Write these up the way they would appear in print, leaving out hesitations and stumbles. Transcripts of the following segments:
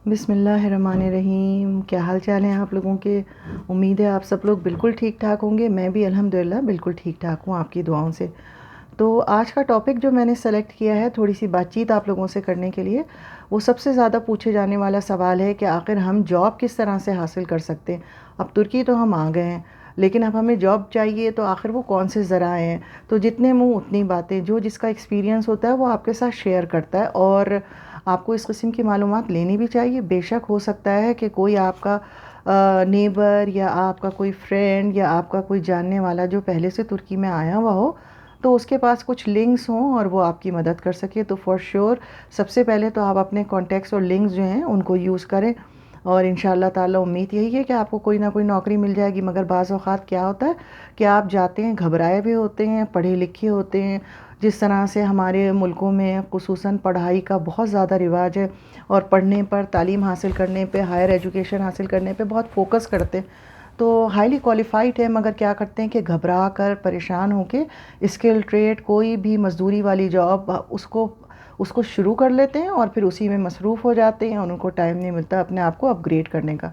बिस्मिल्लाहिर्रहमानिर्रहीम। क्या हाल चाल है आप लोगों के। उम्मीद है आप सब लोग बिल्कुल ठीक ठाक होंगे। मैं भी अल्हम्दुलिल्लाह बिल्कुल ठीक ठाक हूँ आपकी दुआओं से। तो आज का टॉपिक जो मैंने सेलेक्ट किया है थोड़ी सी बातचीत आप लोगों से करने के लिए, वो सबसे ज़्यादा पूछे जाने वाला सवाल है कि आखिर हम जॉब किस तरह से हासिल कर सकते हैं। अब तुर्की तो हम आ गए हैं, लेकिन अब हमें जॉब चाहिए तो आखिर वो कौन से ज़राए हैं। तो जितने मुंह उतनी बातें, जो जिसका एक्सपीरियंस होता है वो आपके साथ शेयर करता है, और आपको इस किस्म की मालूमात लेनी भी चाहिए। बेशक हो सकता है कि कोई आपका नेबर या आपका कोई फ्रेंड या आपका कोई जानने वाला जो पहले से तुर्की में आया हुआ हो, तो उसके पास कुछ लिंक्स हों और वो आपकी मदद कर सके। तो फॉर श्योर सबसे पहले तो आप अपने कॉन्टैक्ट्स और लिंक्स जो हैं उनको यूज़ करें, और इंशाल्लाह ताला उम्मीद यही है कि आपको कोई ना कोई नौकरी मिल जाएगी। मगर बाज़ औक़ात क्या होता है कि आप जाते हैं, घबराए भी होते हैं, पढ़े लिखे होते हैं। जिस तरह से हमारे मुल्कों में ख़ुसूसन पढ़ाई का बहुत ज़्यादा रिवाज है, और पढ़ने पर, तालीम हासिल करने पे, हायर एजुकेशन हासिल करने पे बहुत फोकस करते हैं। तो हाईली क्वालिफाइड है, मगर क्या करते हैं कि घबरा कर, परेशान होके स्किल ट्रेड, कोई भी मज़दूरी वाली जॉब उसको उसको शुरू कर लेते हैं और फिर उसी में मसरूफ़ हो जाते हैं, और उनको टाइम नहीं मिलता अपने आप को अपग्रेड करने का।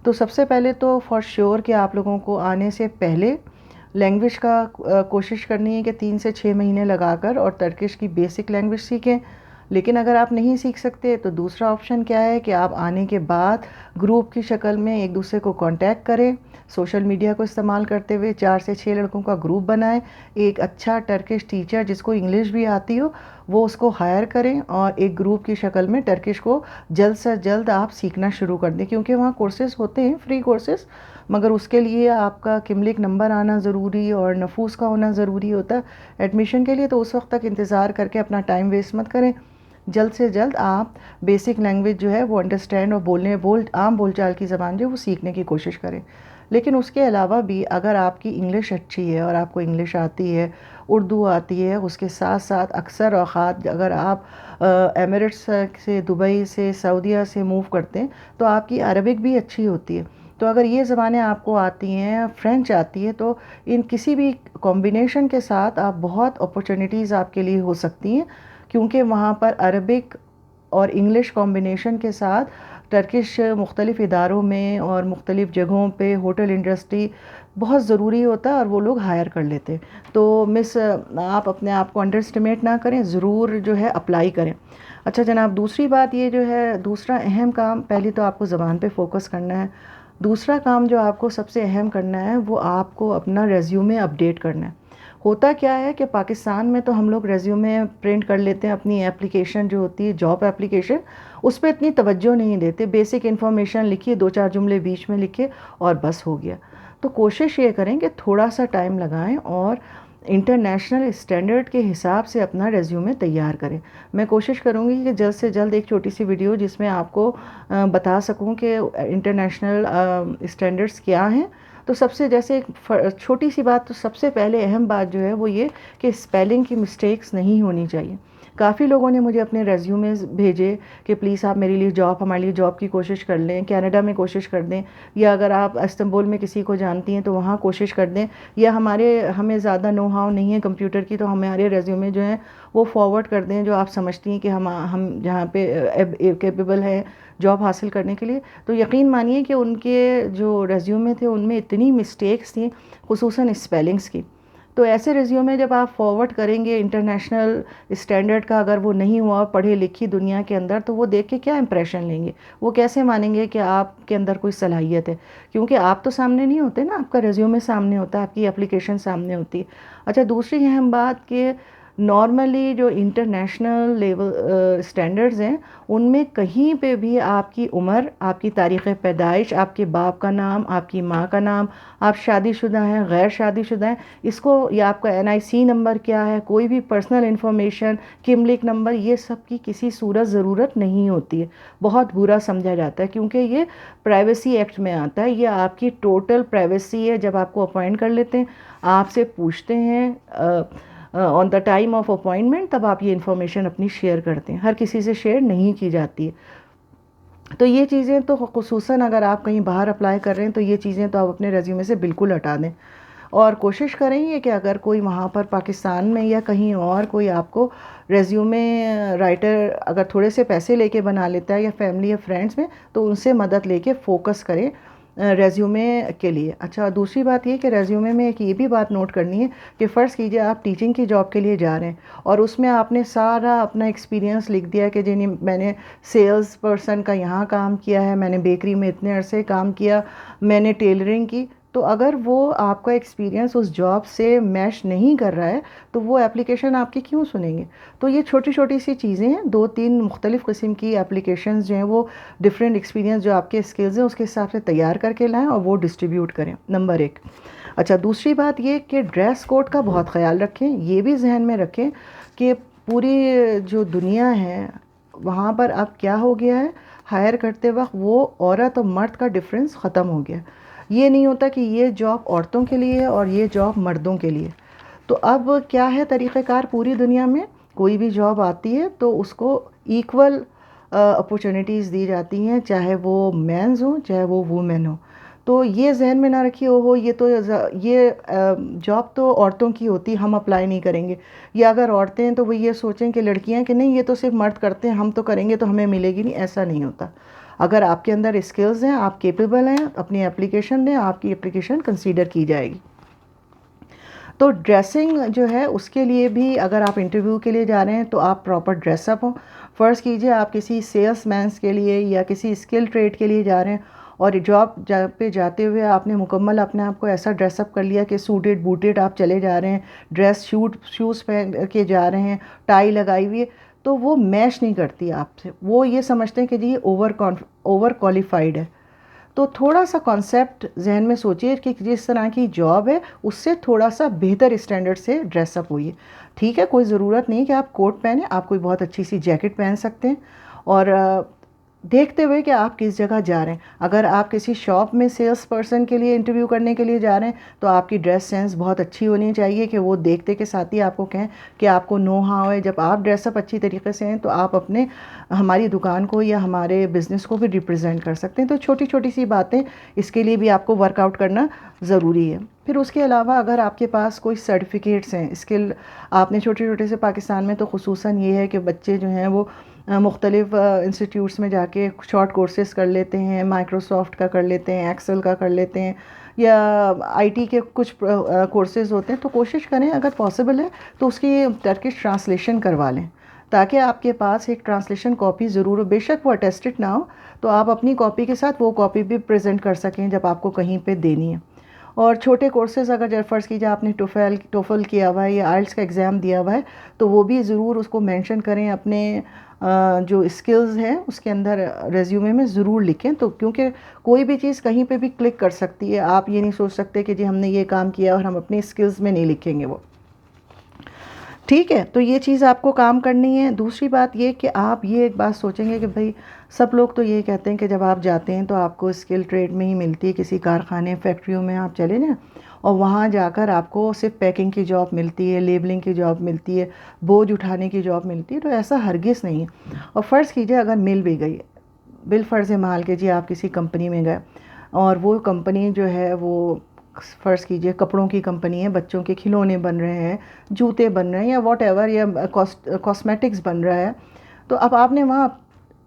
तो सबसे पहले तो फॉर श्योर कि आप लोगों को आने से पहले लैंग्वेज का कोशिश करनी है कि 3 से 6 महीने लगाकर और टर्किश की बेसिक लैंग्वेज सीखें। लेकिन अगर आप नहीं सीख सकते तो दूसरा ऑप्शन क्या है कि आप आने के बाद ग्रुप की शक्ल में एक दूसरे को कांटेक्ट करें। सोशल मीडिया को इस्तेमाल करते हुए 4 से 6 लड़कों का ग्रुप बनाएं। एक अच्छा टर्किश टीचर जिसको इंग्लिश भी आती हो, वो उसको हायर करें, और एक ग्रुप की शक्ल में टर्किश को जल्द से जल्द आप सीखना शुरू कर दें। क्योंकि वहाँ कोर्सेज़ होते हैं, फ्री कोर्सेज़, मगर उसके लिए आपका किमलिक नंबर आना ज़रूरी और नफूस का होना ज़रूरी होता है एडमिशन के लिए। तो उस वक्त तक इंतज़ार करके अपना टाइम वेस्ट मत करें। जल्द से जल्द आप बेसिक लैंग्वेज जो है वो अंडरस्टैंड और आम बोलचाल की ज़बान जो है वो सीखने की कोशिश करें। लेकिन उसके अलावा भी अगर आपकी इंग्लिश अच्छी है और आपको इंग्लिश आती है, उर्दू आती है, उसके साथ साथ अक्सर औक़ात अगर आप एमिरेट्स से, दुबई से, सऊदीया से मूव करते हैं तो आपकी अरबिक भी अच्छी होती है। तो अगर ये ज़बानें आपको आती हैं, फ़्रेंच आती है, तो इन किसी भी कॉम्बिनेशन के साथ आप बहुत अपॉर्चुनिटीज़ आपके लिए हो सकती हैं। क्योंकि वहाँ पर अरबिक और इंग्लिश कॉम्बिनेशन के साथ टर्किश मुख्तलिफ़ इदारों में और मुख्तलिफ़ जगहों पे होटल इंडस्ट्री बहुत ज़रूरी होता है, और वो लोग हायर कर लेते हैं। तो आप अपने आप को अंडर एस्टिमेट ना करें, ज़रूर जो है अप्लाई करें। अच्छा जनाब, दूसरी बात ये जो है, दूसरा अहम काम, पहले तो आपको ज़बान पे फ़ोकस करना है। दूसरा काम जो आपको सबसे अहम करना है वो आपको अपना रेज्यूमे अपडेट करना है। होता क्या है कि पाकिस्तान में तो हम लोग रेज्यूमे प्रिंट कर लेते हैं, अपनी एप्लीकेशन जो होती है जॉब एप्लीकेशन, उस पर इतनी तवज्जो नहीं देते। बेसिक इन्फॉर्मेशन लिखिए, 2 4 जुमले बीच में लिखिए और बस हो गया। तो कोशिश ये करें कि थोड़ा सा टाइम लगाएं और इंटरनेशनल स्टैंडर्ड के हिसाब से अपना रेज्यूमे तैयार करें। मैं कोशिश करूँगी कि जल्द से जल्द एक छोटी सी वीडियो जिसमें आपको बता सकूँ कि इंटरनेशनल स्टैंडर्ड्स क्या हैं। तो सबसे जैसे छोटी सी बात, तो सबसे पहले अहम बात जो है वो ये कि स्पेलिंग की मिस्टेक्स नहीं होनी चाहिए। काफ़ी लोगों ने मुझे अपने रेज्यूमेस भेजे कि प्लीज़ आप मेरे लिए हमारे लिए जॉब की कोशिश कर लें, कनाडा में कोशिश कर दें, या अगर आप इस्तांबुल में किसी को जानती हैं तो वहाँ कोशिश कर दें, या हमें ज़्यादा नो हाउ नहीं है कंप्यूटर की, तो हमारे रेज्यूमे जो हैं वो फॉरवर्ड कर दें जो आप समझती हैं कि हम जहाँ पे कैपेबल है जॉब हासिल करने के लिए। तो यकीन मानिए कि उनके जो रेज्यूमे थे उनमें इतनी मिस्टेक्स थी, खुसूसन स्पेलिंग्स की। तो ऐसे रिज्यूमे जब आप फॉरवर्ड करेंगे इंटरनेशनल स्टैंडर्ड का, अगर वो नहीं हुआ पढ़ी लिखी दुनिया के अंदर, तो वो देख के क्या इंप्रेशन लेंगे, वो कैसे मानेंगे कि आपके अंदर कोई सलाहियत है। क्योंकि आप तो सामने नहीं होते ना, आपका रिज्यूमे सामने होता है, आपकी एप्लीकेशन सामने होती है। अच्छा, दूसरी अहम बात कि नॉर्मली जो इंटरनेशनल लेवल स्टैंडर्ड्स हैं उनमें कहीं पे भी आपकी उम्र, आपकी तारीख़ पैदाइश, आपके बाप का नाम, आपकी माँ का नाम, आप शादीशुदा हैं, गैर शादीशुदा हैं, इसको, या आपका एनआईसी नंबर क्या है, कोई भी पर्सनल इन्फॉर्मेशन, किमलिक नंबर, ये सब की किसी सूरत ज़रूरत नहीं होती है। बहुत बुरा समझा जाता है क्योंकि ये प्राइवेसी एक्ट में आता है। ये आपकी टोटल प्राइवेसी है। जब आपको अपॉइंट कर लेते हैं, आपसे पूछते हैं on the time of appointment, तब आप ये इन्फॉर्मेशन अपनी शेयर करते हैं। हर किसी से शेयर नहीं की जाती है। तो ये चीज़ें तो खुसूसन अगर आप कहीं बाहर अप्लाई कर रहे हैं तो ये चीज़ें तो आप अपने रेज्यूमे से बिल्कुल हटा दें। और कोशिश करेंगे कि अगर कोई वहाँ पर पाकिस्तान में या कहीं और कोई आपको रेज्यूमे राइटर अगर थोड़े से पैसे लेके बना लेता है या फैमिली या फ्रेंड्स में, तो उनसे मदद लेके फोकस करें रेज्यूमे के लिए। अच्छा, दूसरी बात ये कि रेज्यूमे में एक ये भी बात नोट करनी है कि फ़र्ज़ कीजिए आप टीचिंग की जॉब के लिए जा रहे हैं और उसमें आपने सारा अपना एक्सपीरियंस लिख दिया कि जी मैंने सेल्स पर्सन का यहाँ काम किया है, मैंने बेकरी में इतने अरसे काम किया, मैंने टेलरिंग की। तो अगर वो आपका एक्सपीरियंस उस जॉब से मैच नहीं कर रहा है तो वो एप्लीकेशन आपकी क्यों सुनेंगे। तो ये छोटी छोटी सी चीज़ें हैं, 2-3 मुख्तलिफ़ किस्म की एप्लीकेशंस जो हैं वो डिफरेंट एक्सपीरियंस जो आपके स्किल्स हैं उसके हिसाब से तैयार करके लाएं और वो डिस्ट्रीब्यूट करें, नंबर 1। अच्छा, दूसरी बात ये कि ड्रेस कोड का बहुत ख्याल रखें। ये भी जहन में रखें कि पूरी जो दुनिया है वहाँ पर अब क्या हो गया है, हायर करते वक्त वो औरत और मर्द का डिफरेंस ख़त्म हो गया। ये नहीं होता कि ये जॉब औरतों के लिए है और ये जॉब मर्दों के लिए। तो अब क्या है तरीक़ेकार, पूरी दुनिया में कोई भी जॉब आती है तो उसको इक्वल अपॉर्चुनिटीज़ दी जाती हैं, चाहे वो मेंस हों चाहे वो वुमेन हो। तो ये जहन में ना रखिए ओहो ये जॉब तो औरतों की होती, हम अप्लाई नहीं करेंगे। या अगर औरतें हैं तो वो ये सोचें कि लड़कियां कि नहीं ये तो सिर्फ मर्द करते हैं, हम तो करेंगे तो हमें मिलेगी नहीं। ऐसा नहीं होता। अगर आपके अंदर स्किल्स हैं, आप केपेबल हैं, अपनी एप्लीकेशन दें, आपकी एप्लीकेशन कंसीडर की जाएगी। तो ड्रेसिंग जो है उसके लिए भी अगर आप इंटरव्यू के लिए जा रहे हैं तो आप प्रॉपर ड्रेसअप हो। फ़र्ज़ कीजिए आप किसी सेल्समैन्स के लिए या किसी स्किल ट्रेड के लिए जा रहे हैं और जॉब पे जाते हुए आपने मुकम्मल अपने आप को ऐसा ड्रेसअप कर लिया कि सूटेड बूटेड आप चले जा रहे हैं, शूज़ पहन के जा रहे हैं, टाई लगाई हुई है, तो वो मैच नहीं करती आपसे। वो ये समझते हैं कि जी ओवर क्वालिफाइड है। तो थोड़ा सा कॉन्सेप्ट जहन में सोचिए कि जिस तरह की जॉब है उससे थोड़ा सा बेहतर स्टैंडर्ड से ड्रेसअप होइए। ठीक है, कोई ज़रूरत नहीं कि आप कोट पहने, आप कोई बहुत अच्छी सी जैकेट पहन सकते हैं। और देखते हुए कि आप किस जगह जा रहे हैं। अगर आप किसी शॉप में सेल्स पर्सन के लिए इंटरव्यू करने के लिए जा रहे हैं तो आपकी ड्रेस सेंस बहुत अच्छी होनी चाहिए कि वो देखते के साथ ही आपको कहें कि आपको नो हाउ है। जब आप ड्रेसअप अच्छी तरीके से हैं तो आप अपने हमारी दुकान को या हमारे बिज़नेस को भी रिप्रेजेंट कर सकते हैं। तो छोटी छोटी सी बातें, इसके लिए भी आपको वर्कआउट करना ज़रूरी है। फिर उसके अलावा अगर आपके पास कोई सर्टिफिकेट्स हैं, स्किल आपने छोटे छोटे से, पाकिस्तान में तो खुसूसन ये है कि बच्चे जो हैं वो मुख्तलिफ़ इंस्टीट्यूट्स में जाके शॉर्ट कोर्सेज़ कर लेते हैं, माइक्रोसॉफ्ट का कर लेते हैं, एक्सेल का कर लेते हैं, या आईटी के कुछ कोर्सेज़ होते हैं। तो कोशिश करें अगर पॉसिबल है तो उसकी टर्किश ट्रांसलेशन करवा लें ताकि आपके पास एक ट्रांसलेशन कॉपी ज़रूर हो। बेशक वो अटेस्टेड ना हो तो आप अपनी कॉपी के साथ वो कॉपी भी प्रेजेंट कर सकें जब आपको कहीं पे देनी है। और छोटे कोर्सेज़ अगर जब फ़र्ज़ कीजिए आपने टोफल किया हुआ है या आइल्स का एग्ज़ाम दिया हुआ है तो वो भी ज़रूर उसको मेंशन करें, अपने जो स्किल्स हैं उसके अंदर रेज्यूमे में ज़रूर लिखें। तो क्योंकि कोई भी चीज़ कहीं पे भी क्लिक कर सकती है, आप ये नहीं सोच सकते कि जी हमने ये काम किया और हम अपनी स्किल्स में नहीं लिखेंगे वो। ठीक है, तो ये चीज़ आपको काम करनी है। दूसरी बात ये कि आप ये एक बात सोचेंगे कि भाई सब लोग तो ये कहते हैं कि जब आप जाते हैं तो आपको स्किल ट्रेड में ही मिलती है, किसी कारखाने फैक्ट्रियों में आप चले जाएँ और वहाँ जाकर आपको सिर्फ पैकिंग की जॉब मिलती है, लेबलिंग की जॉब मिलती है, बोझ उठाने की जॉब मिलती है। तो ऐसा हरगिज़ नहीं है। और फ़र्ज़ कीजिए अगर मिल भी गई, बिलफ़र्ज़ माल के जी आप किसी कंपनी में गए और वो कंपनी जो है वो फ़र्ज़ कीजिए कपड़ों की कंपनी है, बच्चों के खिलौने बन रहे हैं, जूते बन रहे हैं या वॉट एवर, या कॉस्मेटिक्स बन रहा है। तो अब आपने वहाँ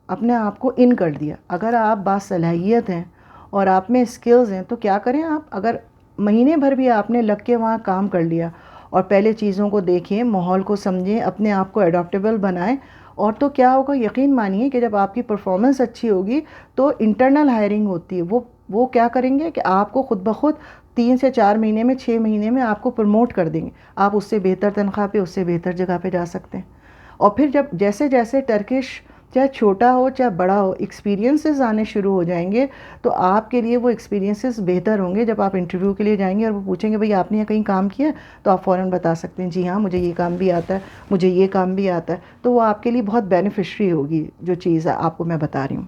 अपने आप को इन कर दिया। अगर आप बासलाहियत हैं और आप में स्किल्स हैं तो क्या करें आप, अगर महीने भर भी आपने लग के वहाँ काम कर लिया और पहले चीज़ों को देखें, माहौल को समझें, अपने आप को एडॉप्टेबल बनाएं, और तो क्या होगा, यकीन मानिए कि जब आपकी परफॉर्मेंस अच्छी होगी तो इंटरनल हायरिंग होती है, वो क्या करेंगे कि आपको खुद ब खुद 3 से 4 महीने में, 6 महीने में आपको प्रमोट कर देंगे। आप उससे बेहतर तनख्वाह पे, उससे बेहतर जगह पे जा सकते हैं। और फिर जब जैसे जैसे टर्किश चाहे छोटा हो चाहे बड़ा हो एक्सपीरियंसेस आने शुरू हो जाएंगे तो आपके लिए वो एक्सपीरियंसेस बेहतर होंगे। जब आप इंटरव्यू के लिए जाएंगे और वो पूछेंगे भाई आपने यहाँ कहीं काम किया है, तो आप फ़ौरन बता सकते हैं जी हाँ मुझे ये काम भी आता है, मुझे ये काम भी आता है। तो वो आपके लिए बहुत बेनिफिशरी होगी जो चीज़ आपको मैं बता रही हूँ।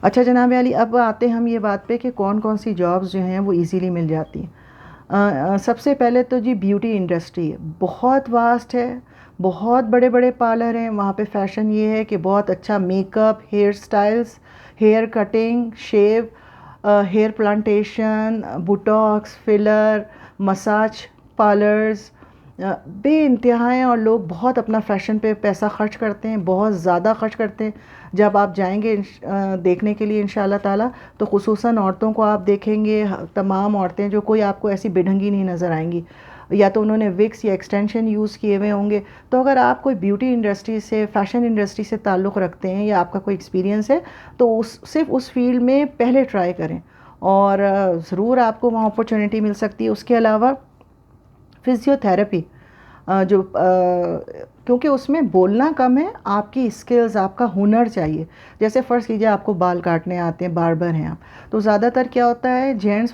अच्छा जनाब अली, अब आते हैं हम ये बात पे कि कौन कौन सी जॉब्स जो हैं वो इजीली मिल जाती हैं। सबसे पहले तो जी ब्यूटी इंडस्ट्री बहुत वास्ट है, बहुत बड़े बड़े पार्लर हैं वहाँ पे। फ़ैशन ये है कि बहुत अच्छा makeup, hair styles, hair cutting, shave, hair plantation, Botox, filler, massage parlours बेइंतहा हैं, और लोग बहुत अपना फ़ैशन पे पैसा ख़र्च करते हैं, बहुत ज़्यादा ख़र्च करते हैं। जब आप जाएंगे देखने के लिए इंशाल्लाह ताला, तो ख़ुसूसन औरतों को आप देखेंगे, तमाम औरतें जो कोई आपको ऐसी बेढंगी नहीं नज़र आएंगी, या तो उन्होंने विक्स या एक्सटेंशन यूज़ किए हुए होंगे। तो अगर आप कोई ब्यूटी इंडस्ट्री से, फ़ैशन इंडस्ट्री से ताल्लुक़ रखते हैं या आपका कोई एक्सपीरियंस है, तो सिर्फ उस फील्ड में पहले ट्राई करें, और ज़रूर आपको वहाँ अपॉर्चुनिटी मिल सकती है। उसके अलावा फिज़ियोथेरेपी, क्योंकि उसमें बोलना कम है, आपकी स्किल्स, आपका हुनर चाहिए। जैसे फ़र्ज़ कीजिए आपको बाल काटने आते हैं, बार्बर हैं आप, तो ज़्यादातर क्या होता है जेंट्स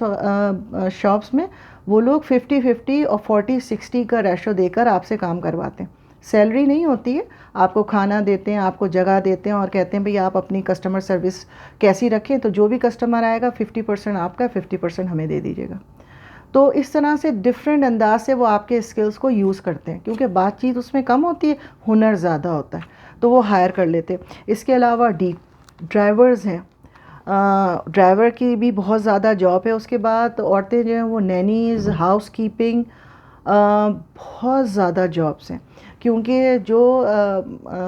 शॉप्स में वो लोग 50-50 और 40-60 का रेशो देकर आपसे काम करवाते हैं। सैलरी नहीं होती है, आपको खाना देते हैं, आपको जगह देते हैं, और कहते हैं भाई आप अपनी कस्टमर सर्विस कैसी रखें, तो जो भी कस्टमर आएगा 50% आपका, 50% हमें दे दीजिएगा। तो इस तरह से डिफरेंट अंदाज से वो आपके स्किल्स को यूज़ करते हैं, क्योंकि बातचीत उसमें कम होती है, हुनर ज़्यादा होता है, तो वो हायर कर लेते हैं। इसके अलावा ड्राइवर्स हैं, ड्राइवर की भी बहुत ज़्यादा जॉब है। उसके बाद औरतें जो हैं वो नैनीज़, हाउस कीपिंग, बहुत ज़्यादा जॉब्स हैं, क्योंकि जो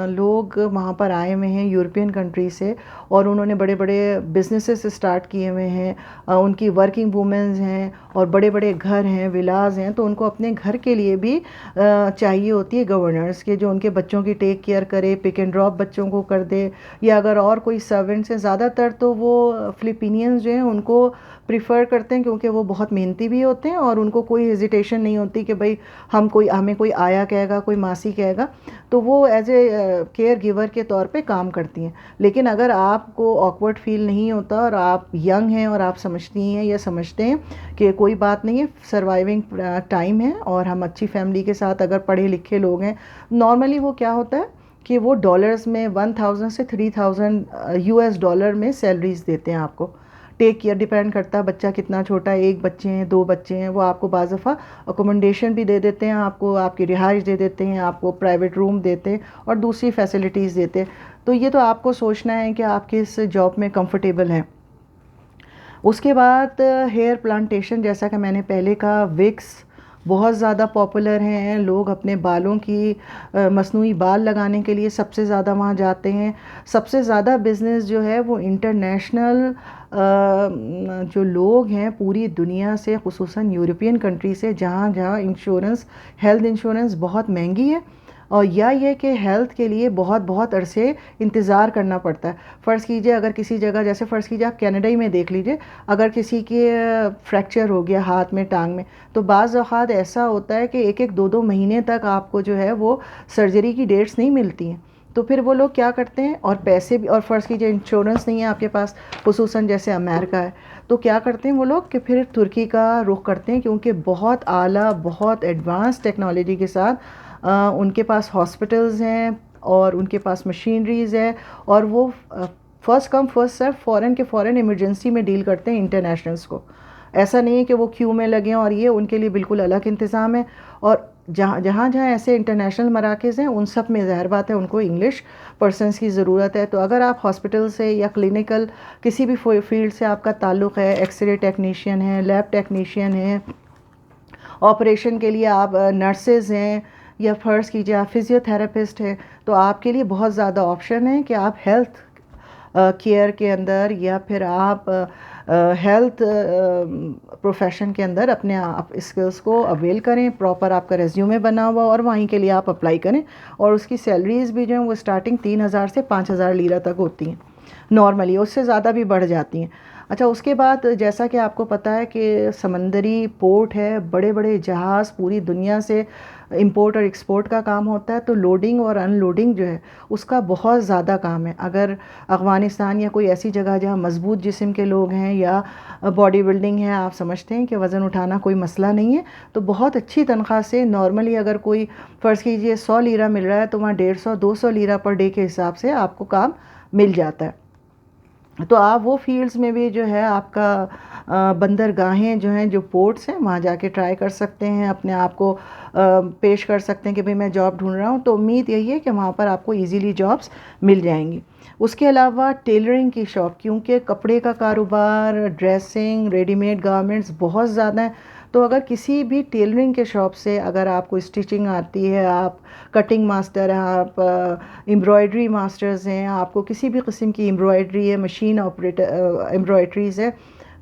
लोग वहाँ पर आए हुए हैं यूरोपियन कंट्री से, और उन्होंने बड़े बड़े बिजनेसेस स्टार्ट किए हुए हैं, उनकी वर्किंग वुमेंस हैं, और बड़े बड़े घर हैं, विलाज हैं, तो उनको अपने घर के लिए भी चाहिए होती है गवर्नर्स के, जो उनके बच्चों की टेक केयर करे, पिक एंड ड्रॉप बच्चों को कर दे, या अगर और कोई सर्वेंट्स हैं, ज़्यादातर तो वो फिलिपीनियंस जो हैं उनको प्रिफ़र करते हैं, क्योंकि वो बहुत मेहनती भी होते हैं, और उनको कोई हेजिटेशन नहीं होती कि भाई हमें कोई आया कहेगा, कोई मासी कहेगा, तो वो एज ए केयर गिवर के तौर पे काम करती हैं। लेकिन अगर आपको ऑकवर्ड फील नहीं होता, और आप यंग हैं, और आप समझती हैं या समझते हैं कि कोई बात नहीं है, सर्वाइविंग टाइम है, और हम अच्छी फैमिली के साथ, अगर पढ़े लिखे लोग हैं, नॉर्मली वो क्या होता है कि वो डॉलर्स में 1000 से 3000 US डॉलर में सैलरीज देते हैं आपको। टेक केयर डिपेंड करता है, बच्चा कितना छोटा है, 1 बच्चे हैं, 2 बच्चे हैं, वो आपको बाज़ दफ़ा अकोमोडेशन भी दे देते हैं, आपको आपकी रिहाइश दे देते हैं, आपको प्राइवेट रूम देते हैं, और दूसरी फैसिलिटीज़ देते हैं। तो ये तो आपको सोचना है कि आप किस जॉब में कंफर्टेबल हैं। उसके बाद हेयर प्लांटेशन, जैसा कि मैंने पहले कहा, विक्स बहुत ज़्यादा पॉपुलर हैं। लोग अपने बालों की मसनूई बाल लगाने के लिए सबसे ज़्यादा वहाँ जाते हैं। सबसे ज़्यादा बिज़नेस जो है वो इंटरनेशनल जो लोग हैं पूरी दुनिया से, ख़ुसूसन यूरोपियन कंट्री से, जहाँ जहाँ इंश्योरेंस, हेल्थ इंश्योरेंस बहुत महंगी है, और या ये कि हेल्थ के लिए बहुत बहुत अरसे इंतज़ार करना पड़ता है। फ़र्ज़ कीजिए अगर किसी जगह, जैसे फ़र्ज़ कीजिए आप कनाडा ही में देख लीजिए, अगर किसी के फ्रैक्चर हो गया हाथ में, टांग में, तो बाज़ औक़ात ऐसा होता है कि 1-1, 2-2 महीने तक आपको जो है वो सर्जरी की डेट्स नहीं मिलती हैं। तो फिर वो लोग क्या करते हैं, और पैसे भी, और फ़र्ज़ कीजिए इंश्योरेंस नहीं है आपके पास, ख़ुसूसन जैसे अमेरिका है, तो क्या करते हैं वो लोग कि फिर तुर्की का रुख करते हैं, क्योंकि बहुत आला, बहुत एडवांस टेक्नोलॉजी के साथ उनके पास हॉस्पिटल्स हैं, और उनके पास मशीनरीज़ है, और वो फ़र्स्ट कम फ़र्स्ट सर्व, फ़ौरन के फ़ौरन इमरजेंसी में डील करते हैं इंटरनेशनल्स को। ऐसा नहीं है कि वो क्यू में लगे हैं, और ये उनके लिए बिल्कुल अलग इंतज़ाम है। और जहाँ जहाँ ऐसे इंटरनेशनल मराकज़ हैं, उन सब में ज़ाहिर बात है उनको इंग्लिश पर्सनस की ज़रूरत है। तो अगर आप हॉस्पिटल से या क्लिनिकल किसी भी फील्ड से आपका ताल्लुक़ है, एक्सरे टेक्नीशियन है, लैब टेक्नीशियन है, ऑपरेशन के लिए आप नर्सेज़ हैं, या फ़र्ज़ कीजिए आप फिज़ियोथेरेपिस्ट हैं, तो आपके लिए बहुत ज़्यादा ऑप्शन है कि आप हेल्थ केयर के अंदर, या फिर आप हेल्थ प्रोफेशन के अंदर अपने आप स्किल्स को अवेल करें, प्रॉपर आपका रेज्यूमे बना हुआ, और वहीं के लिए आप अप्लाई करें। और उसकी सैलरीज़ भी जो हैं वो स्टार्टिंग 3000 से 5000 लीरा तक होती हैं नॉर्मली, उससे ज़्यादा भी बढ़ जाती हैं। अच्छा, उसके बाद जैसा कि आपको पता है कि समंदरी पोर्ट है, बड़े बड़े जहाज़ पूरी दुनिया से इंपोर्ट और एक्सपोर्ट का काम होता है, तो लोडिंग और अनलोडिंग जो है उसका बहुत ज़्यादा काम है। अगर अफ़गानिस्तान या कोई ऐसी जगह जहाँ मज़बूत जिस्म के लोग हैं, या बॉडी बिल्डिंग है, आप समझते हैं कि वज़न उठाना कोई मसला नहीं है, तो बहुत अच्छी तनख्वाह से, नॉर्मली अगर कोई फ़र्ज़ कीजिए 100 लीरा मिल रहा है, तो वहाँ 150-200 लीरा पर डे के हिसाब से आपको काम मिल जाता है। तो आप वो फील्ड्स में भी जो है आपका बंदरगाहें जो हैं, जो पोर्ट्स हैं, वहाँ जाके ट्राई कर सकते हैं, अपने आप को पेश कर सकते हैं कि भाई मैं जॉब ढूंढ रहा हूँ। तो उम्मीद यही है कि वहाँ पर आपको इजीली जॉब्स मिल जाएंगी। उसके अलावा टेलरिंग की शॉप, क्योंकि कपड़े का कारोबार, ड्रेसिंग, रेडीमेड गारमेंट्स बहुत ज़्यादा है, तो अगर किसी भी टेलरिंग के शॉप से अगर आपको स्टिचिंग आती है, आप कटिंग मास्टर हैं, आप एम्ब्रॉयडरी मास्टर्स हैं, आपको किसी भी किस्म की एम्ब्रॉयडरी है, मशीन ऑपरेटर एम्ब्रॉयडरीज़ है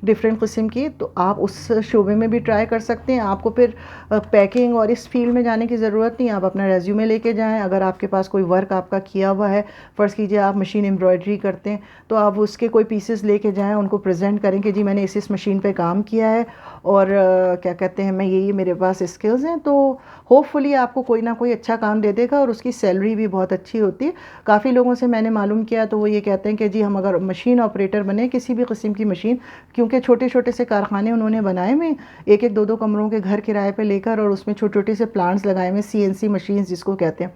डिफरेंट किस्म की, तो आप उस शोबे में भी ट्राई कर सकते हैं। आपको फिर पैकिंग और इस फील्ड में जाने की ज़रूरत नहीं, आप अपना रेज्यूमे लेके जाएं। अगर आपके पास कोई वर्क आपका किया हुआ है, फ़र्ज़ कीजिए आप मशीन एम्ब्रॉयडरी करते हैं, तो आप उसके कोई पीसेस लेके जाएं, उनको प्रेजेंट करें कि जी मैंने इस मशीन पे काम किया है और क्या कहते हैं, मैं ये मेरे पास स्किल्स हैं। तो होपफुली आपको कोई ना कोई अच्छा काम दे देगा और उसकी सैलरी भी बहुत अच्छी होती है। काफ़ी लोगों से मैंने मालूम किया तो वो ये कहते हैं कि जी हम अगर मशीन ऑपरेटर बने किसी भी किस्म की मशीन, क्योंकि छोटे छोटे से कारखाने उन्होंने बनाए हुए, एक एक दो दो कमरों के घर किराए पे लेकर, और उसमें छोटे छोटे से प्लांट्स लगाए हुए, CNC मशीन्स जिसको कहते हैं।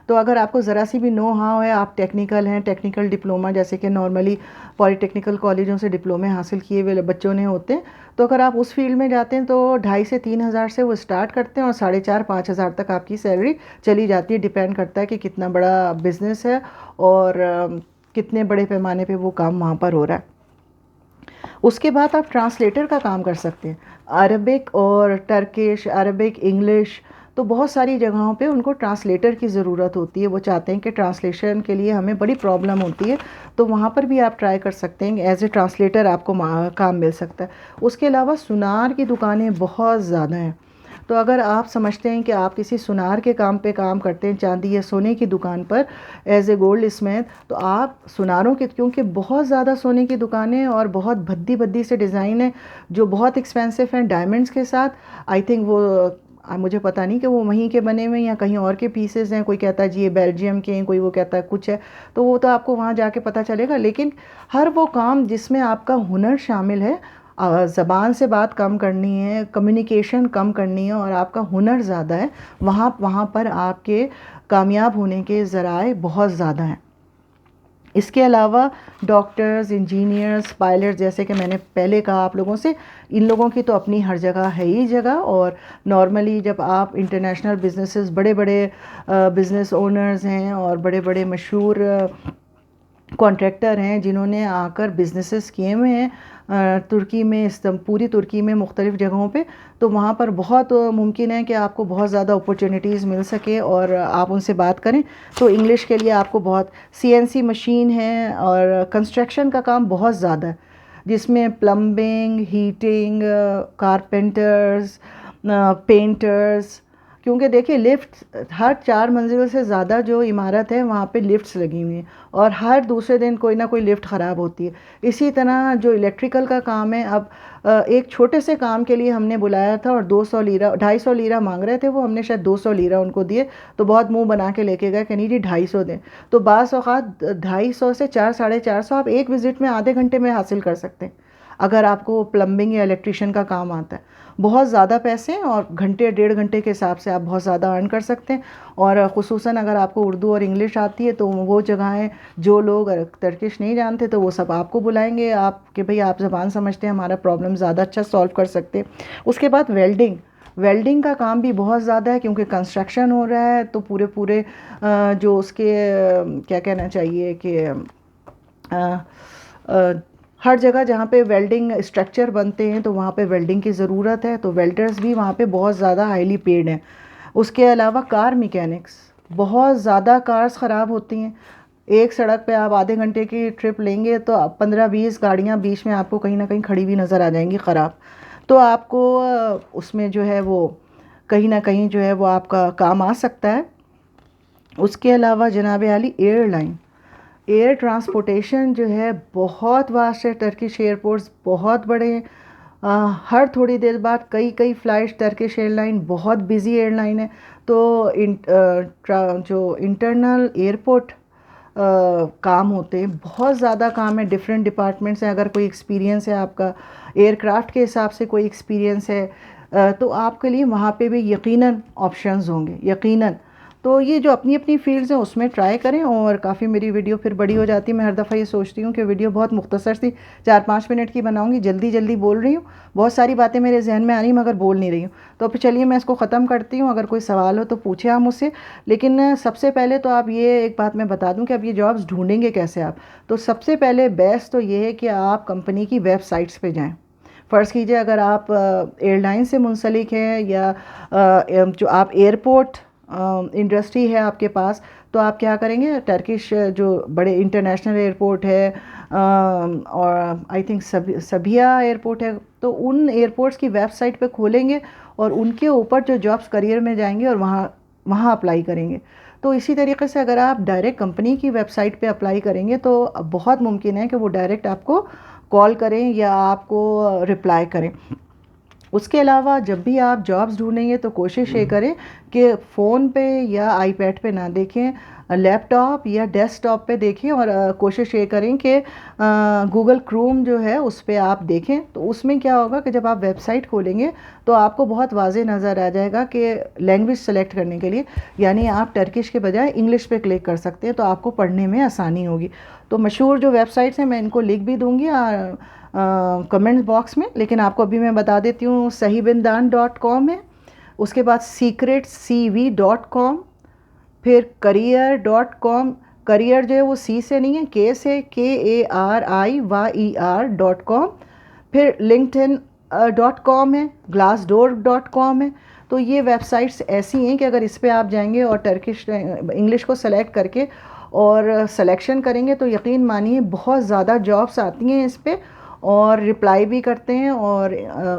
तो अगर आपको ज़रा सी भी नो हाउ है, आप टेक्निकल हैं, टेक्निकल डिप्लोमा जैसे कि नॉर्मली पॉलीटेक्निकल कॉलेजों से डिप्लोमे हासिल किए हुए बच्चों ने होते हैं, तो अगर आप उस फील्ड में जाते हैं तो 2.5 से 3 हज़ार से वो स्टार्ट करते हैं और 4.5-5 हज़ार तक आपकी सैलरी चली जाती है। डिपेंड करता है कि कितना बड़ा बिज़नेस है और कितने बड़े पैमाने पे वो काम वहाँ पर हो रहा है। उसके बाद आप ट्रांसलेटर का काम कर सकते हैं। अरबिक और टर्किश, अरबिक, इंग्लिश, तो बहुत सारी जगहों पे उनको ट्रांसलेटर की ज़रूरत होती है। वो चाहते हैं कि ट्रांसलेशन के लिए हमें बड़ी प्रॉब्लम होती है, तो वहाँ पर भी आप ट्राई कर सकते हैं। एज ए ट्रांसलेटर आपको काम मिल सकता है। उसके अलावा सुनार की दुकानें बहुत ज़्यादा हैं। तो अगर आप समझते हैं कि आप किसी सुनार के काम पे काम करते हैं, चांदी या सोने की दुकान पर एज ए गोल्ड स्मिथ, तो आप सुनारों के, क्योंकि बहुत ज़्यादा सोने की दुकानें और बहुत भद्दी भद्दी से डिज़ाइन है जो बहुत एक्सपेंसिव हैं डायमंड्स के साथ। आई थिंक वो मुझे पता नहीं कि वो वहीं के बने हुए हैं या कहीं और के पीसेस हैं। कोई कहता है जी ये बेल्जियम के हैं, कोई वो कहता है कुछ है, तो वो तो आपको वहाँ जाके पता चलेगा। लेकिन हर वो काम जिसमें आपका हुनर शामिल है, ज़बान से बात कम करनी है, कम्युनिकेशन कम करनी है और आपका हुनर ज़्यादा है, वहाँ पर आपके कामयाब होने के ज़राए बहुत ज़्यादा हैं। इसके अलावा डॉक्टर्स, इंजीनियर्स, पायलट, जैसे कि मैंने पहले कहा आप लोगों से, इन लोगों की तो अपनी हर जगह है ही जगह। और नॉर्मली जब आप इंटरनेशनल बिजनेसेस, बड़े बड़े बिज़नेस ओनर्स हैं और बड़े बड़े मशहूर कॉन्ट्रैक्टर हैं जिन्होंने आकर बिजनेसेस किए हुए हैं तुर्की में, पूरी तुर्की में मुख्तलिफ़ जगहों पे, तो वहाँ पर बहुत मुमकिन है कि आपको बहुत ज़्यादा अपॉर्चुनिटीज़ मिल सके और आप उनसे बात करें। तो इंग्लिश के लिए आपको बहुत CNC मशीन है और कंस्ट्रक्शन का काम बहुत ज़्यादा है, जिसमें प्लम्बिंग, हीटिंग, कारपेंटर्स, पेंटर्स, क्योंकि देखिए लिफ्ट हर 4 मंजिल से ज़्यादा जो इमारत है वहाँ पे लिफ्ट्स लगी हुई हैं और हर दूसरे दिन कोई ना कोई लिफ्ट ख़राब होती है। इसी तरह जो इलेक्ट्रिकल का काम है, अब एक छोटे से काम के लिए हमने बुलाया था और 200 लीरा, 250 लीरा मांग रहे थे वो, हमने शायद 200 लीरा उनको दिए, तो बहुत मुंह बना के लेके गए कि नहीं जी 250 दें। तो बाज़ औक़ात 250 से 4, 450 आप एक विज़िट में आधे घंटे में हासिल कर सकते हैं अगर आपको प्लम्बिंग या इलेक्ट्रिशियन का काम आता है। बहुत ज़्यादा पैसे हैं और घंटे 1.5 घंटे के हिसाब से आप बहुत ज़्यादा अर्न कर सकते हैं। और ख़ुसूसन अगर आपको उर्दू और इंग्लिश आती है तो वो जगहें, जो लोग तर्किश नहीं जानते तो वो सब आपको बुलाएंगे, आप कि भाई आप ज़बान समझते हैं, हमारा प्रॉब्लम ज़्यादा अच्छा सॉल्व कर सकते हैं। उसके बाद वेल्डिंग का काम भी बहुत ज़्यादा है, क्योंकि कंस्ट्रक्शन हो रहा है तो पूरे पूरे जो उसके क्या कहना चाहिए कि हर जगह जहाँ पे वेल्डिंग स्ट्रक्चर बनते हैं तो वहाँ पे वेल्डिंग की ज़रूरत है, तो वेल्डर्स भी वहाँ पे बहुत ज़्यादा हाईली पेड हैं। उसके अलावा कार मैकेनिक्स, बहुत ज़्यादा कार्स ख़राब होती हैं। एक सड़क पे आप आधे घंटे की ट्रिप लेंगे तो 15-20 गाड़ियाँ बीच में आपको कहीं ना कहीं खड़ी हुई नज़र आ जाएंगी ख़राब, तो आपको उसमें जो है वो कहीं ना कहीं जो है वो आपका काम आ सकता है। उसके अलावा जनाब आली एयर ट्रांसपोर्टेशन जो है बहुत वास्ट है। टर्किश एयरपोर्ट्स बहुत बड़े हैं, हर थोड़ी देर बाद कई फ़्लाइट, टर्किश एयरलाइन बहुत बिज़ी एयरलाइन है। तो जो इंटरनल एयरपोर्ट काम होते हैं, बहुत ज़्यादा काम है, डिफरेंट डिपार्टमेंट्स हैं। अगर कोई एक्सपीरियंस है आपका, एयरक्राफ्ट के हिसाब से कोई एक्सपीरियंस है, तो आपके लिए वहाँ पे भी यकीनन ऑप्शंस होंगे, यकीनन। तो ये जो अपनी अपनी फील्ड्स हैं उसमें ट्राई करें। और काफ़ी मेरी वीडियो फिर बड़ी हो जाती है, मैं हर दफ़ा ये सोचती हूँ कि वीडियो बहुत मुख्तसर सी 4-5 मिनट की बनाऊँगी, जल्दी जल्दी बोल रही हूँ, बहुत सारी बातें मेरे जहन में आ रही मगर बोल नहीं रही हूँ। तो फिर चलिए मैं इसको ख़त्म करती हूँ, अगर कोई सवाल हो तो पूछे आप मुझसे। लेकिन सबसे पहले तो आप ये एक बात मैं बता दूँ कि अब ये जॉब्स ढूंढेंगे कैसे आप, तो सबसे पहले बेस्ट तो ये है कि आप कंपनी की वेबसाइट्स पर जाएँ। फ़र्ज़ कीजिए अगर आप एयरलाइन से मुंसलिक हैं या जो आप एयरपोर्ट इंडस्ट्री है आपके पास, तो आप क्या करेंगे, टर्किश जो बड़े इंटरनेशनल एयरपोर्ट है और आई थिंक सबिया एयरपोर्ट है, तो उन एयरपोर्ट्स की वेबसाइट पे खोलेंगे और उनके ऊपर जो जॉब्स करियर में जाएंगे और वहाँ वहाँ अप्लाई करेंगे। तो इसी तरीके से अगर आप डायरेक्ट कंपनी की वेबसाइट पे अप्लाई करेंगे तो बहुत मुमकिन है कि वो डायरेक्ट आपको कॉल करें या आपको रिप्लाई करें। उसके अलावा जब भी आप जॉब्स ढूंढेंगे तो कोशिश ये करें कि फ़ोन पे या आईपैड पे ना देखें, लैपटॉप या डेस्कटॉप पे देखें और कोशिश ये करें कि गूगल क्रोम जो है उस पर आप देखें। तो उसमें क्या होगा कि जब आप वेबसाइट खोलेंगे तो आपको बहुत वाज़े नज़र आ जाएगा कि लैंग्वेज सेलेक्ट करने के लिए, यानी आप टर्किश के बजाय इंग्लिश पे क्लिक कर सकते हैं, तो आपको पढ़ने में आसानी होगी। तो मशहूर जो वेबसाइट्स हैं मैं इनको लिख भी दूँगी कमेंट बॉक्स में, लेकिन आपको अभी मैं बता देती हूँ। सहीबिंदान.com है, उसके बाद secretcv.com, फिर career.com। करियर जो है वो सी से नहीं है, के से, KARIYER.com। फिर linkedin.com है, glassdoor.com है। तो ये वेबसाइट्स ऐसी हैं कि अगर इस पे आप जाएंगे और टर्किश इंग्लिश को सेलेक्ट करके और सिलेक्शन करेंगे तो यकीन मानिए बहुत ज़्यादा जॉब्स आती हैं इस पे और रिप्लाई भी करते हैं। और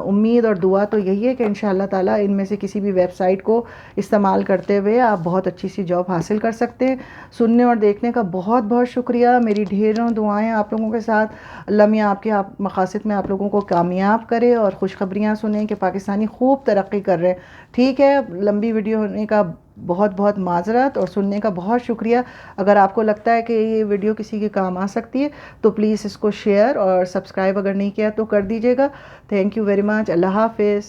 उम्मीद और दुआ तो यही है कि इंशाअल्लाह ताला इनमें से किसी भी वेबसाइट को इस्तेमाल करते हुए आप बहुत अच्छी सी जॉब हासिल कर सकते हैं। सुनने और देखने का बहुत बहुत शुक्रिया। मेरी ढेरों दुआएं आप लोगों के साथ। अल्लाह मियां आपके आप मकासद में आप लोगों को कामयाब करे और खुशखबरियाँ सुने कि पाकिस्तानी खूब तरक्की कर रहे हैं। ठीक है, लंबी वीडियो होने का बहुत बहुत माजरत और सुनने का बहुत शुक्रिया। अगर आपको लगता है कि ये वीडियो किसी के काम आ सकती है तो प्लीज़ इसको शेयर और सब्सक्राइब अगर नहीं किया तो कर दीजिएगा। Thank you very much. Allah हाफिज़।